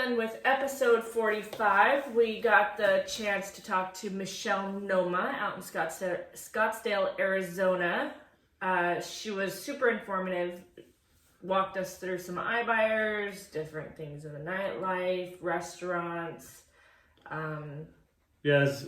done with episode 45. We got the chance to talk to Michelle Noma out in Scottsdale, Arizona. She was super informative, walked us through some iBuyers, different things in the nightlife, restaurants. As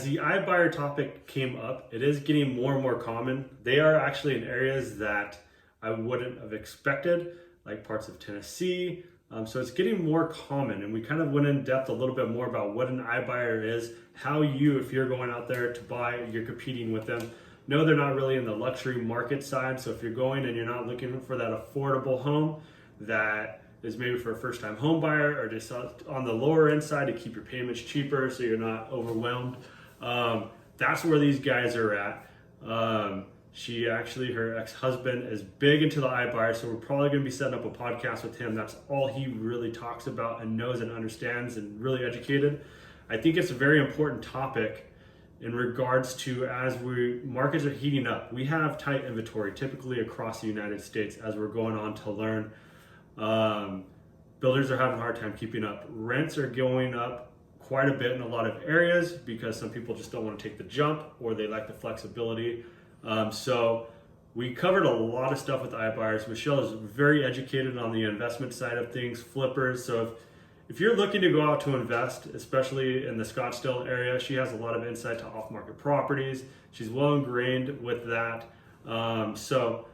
the iBuyer topic came up, it is getting more and more common. They are actually in areas that I wouldn't have expected, like parts of Tennessee. So it's getting more common, and we kind of went in depth a little bit more about what an iBuyer is, how you, if you're going out there to buy, you're competing with them. No, they're not really in the luxury market side. So if you're going and you're not looking for that affordable home that is maybe for a first-time home buyer, or just on the lower end side to keep your payments cheaper so you're not overwhelmed, that's where these guys are at. Her ex-husband is big into the iBuyer, so we're probably going to be setting up a podcast with him. That's all he really talks about and knows and understands and really educated. I think it's a very important topic in regards to markets are heating up. We have tight inventory typically across the United States as we're going on to learn. Builders are having a hard time keeping up. Rents are going up quite a bit in a lot of areas because some people just don't want to take the jump, or they like the flexibility. So we covered a lot of stuff with iBuyers. Michelle is very educated on the investment side of things, flippers. So if you're looking to go out to invest, especially in the Scottsdale area, she has a lot of insight to off-market properties. She's well ingrained with that. So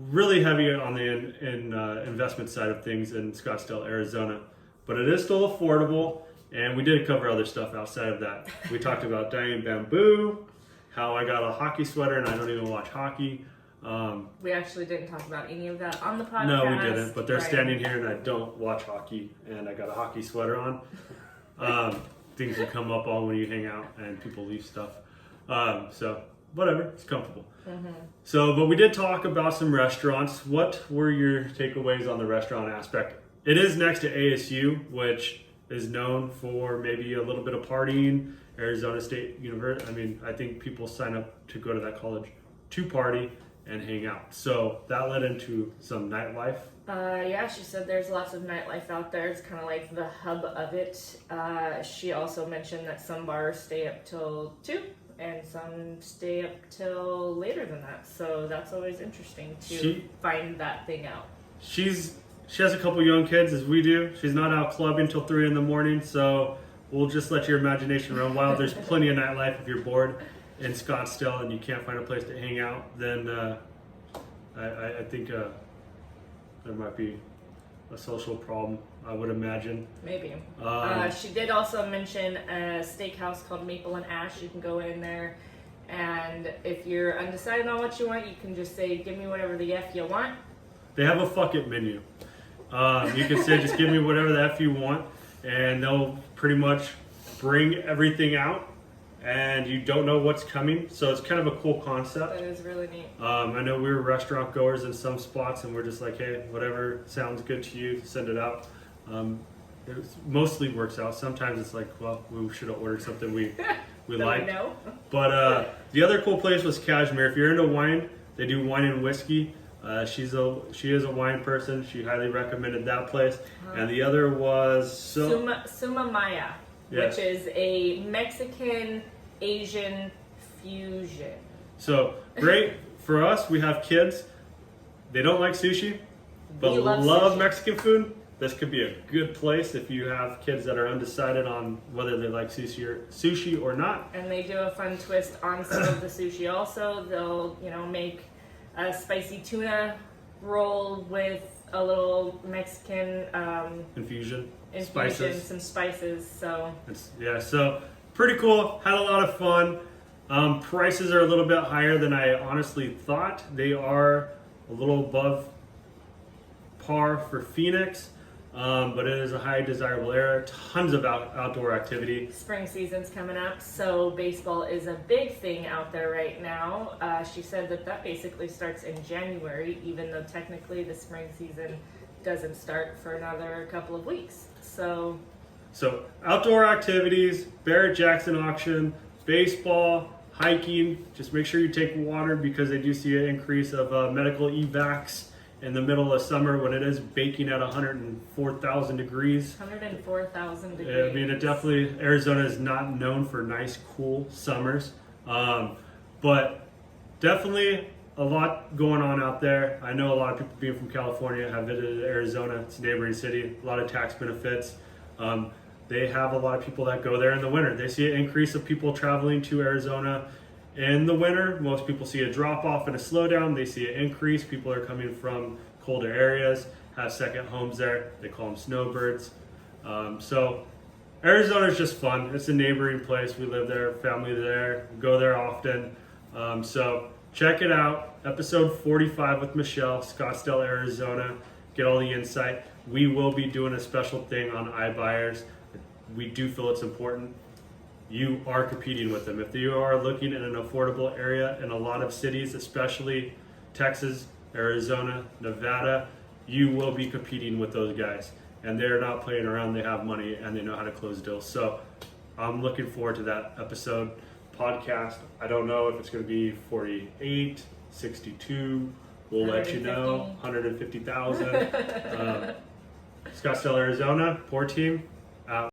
really heavy on the investment side of things in Scottsdale, Arizona. But it is still affordable, and we did cover other stuff outside of that. We talked about dyeing bamboo, how I got a hockey sweater and I don't even watch hockey. We actually didn't talk about any of that on the podcast. No, we didn't, but they're standing here and I don't watch hockey and I got a hockey sweater on. Things will come up on when you hang out and people leave stuff. So whatever, it's comfortable. Mm-hmm. So, but we did talk about some restaurants. What were your takeaways on the restaurant aspect? It is next to ASU, which is known for maybe a little bit of partying. Arizona State University. I think people sign up to go to that college to party and hang out. So that led into some nightlife. Yeah, she said there's lots of nightlife out there. It's kind of like the hub of it. She also mentioned that some bars stay up till 2 and some stay up till later than that. So that's always interesting to find that thing out. She has a couple young kids, as we do. She's not out clubbing till 3 in the morning, so we'll just let your imagination run wild. There's plenty of nightlife. If you're bored in Scottsdale and you can't find a place to hang out, then I think there might be a social problem, I would imagine. Maybe. She did also mention a steakhouse called Maple and Ash. You can go in there, and if you're undecided on what you want, you can just say, give me whatever the F you want. They have a fuck it menu. You can say, just give me whatever the F you want, and they'll pretty much bring everything out, and you don't know what's coming. So it's kind of a cool concept. That is really neat. I know we were restaurant goers in some spots, and we're just like, hey, whatever sounds good to you, send it out. It mostly works out. Sometimes it's like, well, we should have ordered something we like. No. But the other cool place was Cashmere. If you're into wine, they do wine and whiskey. She is a wine person. She highly recommended that place. And the other was Suma Maya, yes, which is a Mexican Asian fusion. So great for us. We have kids. They don't like sushi, but love Mexican food. This could be a good place if you have kids that are undecided on whether they like sushi or not. And they do a fun twist on some of the sushi also. They'll, make a spicy tuna roll with a little Mexican infusion, some spices. So so pretty cool. Had a lot of fun. Prices are a little bit higher than I honestly thought. They are a little above par for Phoenix, but it is a high desirable area. Tons of outdoor activity. Spring season's coming up, so baseball is a big thing out there right now. She said that basically starts in January, even though technically the spring season doesn't start for another couple of weeks. So outdoor activities, Barrett-Jackson auction, baseball, hiking. Just make sure you take water because they do see an increase of medical evacs in the middle of summer when it is baking at 104,000 degrees. 104,000 degrees. I mean, it definitely, Arizona is not known for nice, cool summers. But definitely a lot going on out there. I know a lot of people being from California have visited Arizona. It's a neighboring city, a lot of tax benefits. They have a lot of people that go there in the winter. They see an increase of people traveling to Arizona in the winter. Most people see a drop off and a slowdown. They see an increase. People are coming from colder areas, have second homes there. They call them snowbirds. So Arizona is just fun. It's a neighboring place. We live there, family there, go there often. So check it out. Episode 45 with Michelle, Scottsdale, Arizona. Get all the insight. We will be doing a special thing on iBuyers. We do feel it's important. You are competing with them. If you are looking in an affordable area in a lot of cities, especially Texas, Arizona, Nevada, you will be competing with those guys. And they're not playing around. They have money and they know how to close deals. So I'm looking forward to that episode podcast. I don't know if it's going to be 48, 62. We'll let you know. 150,000. Scottsdale, Arizona, Pore Team.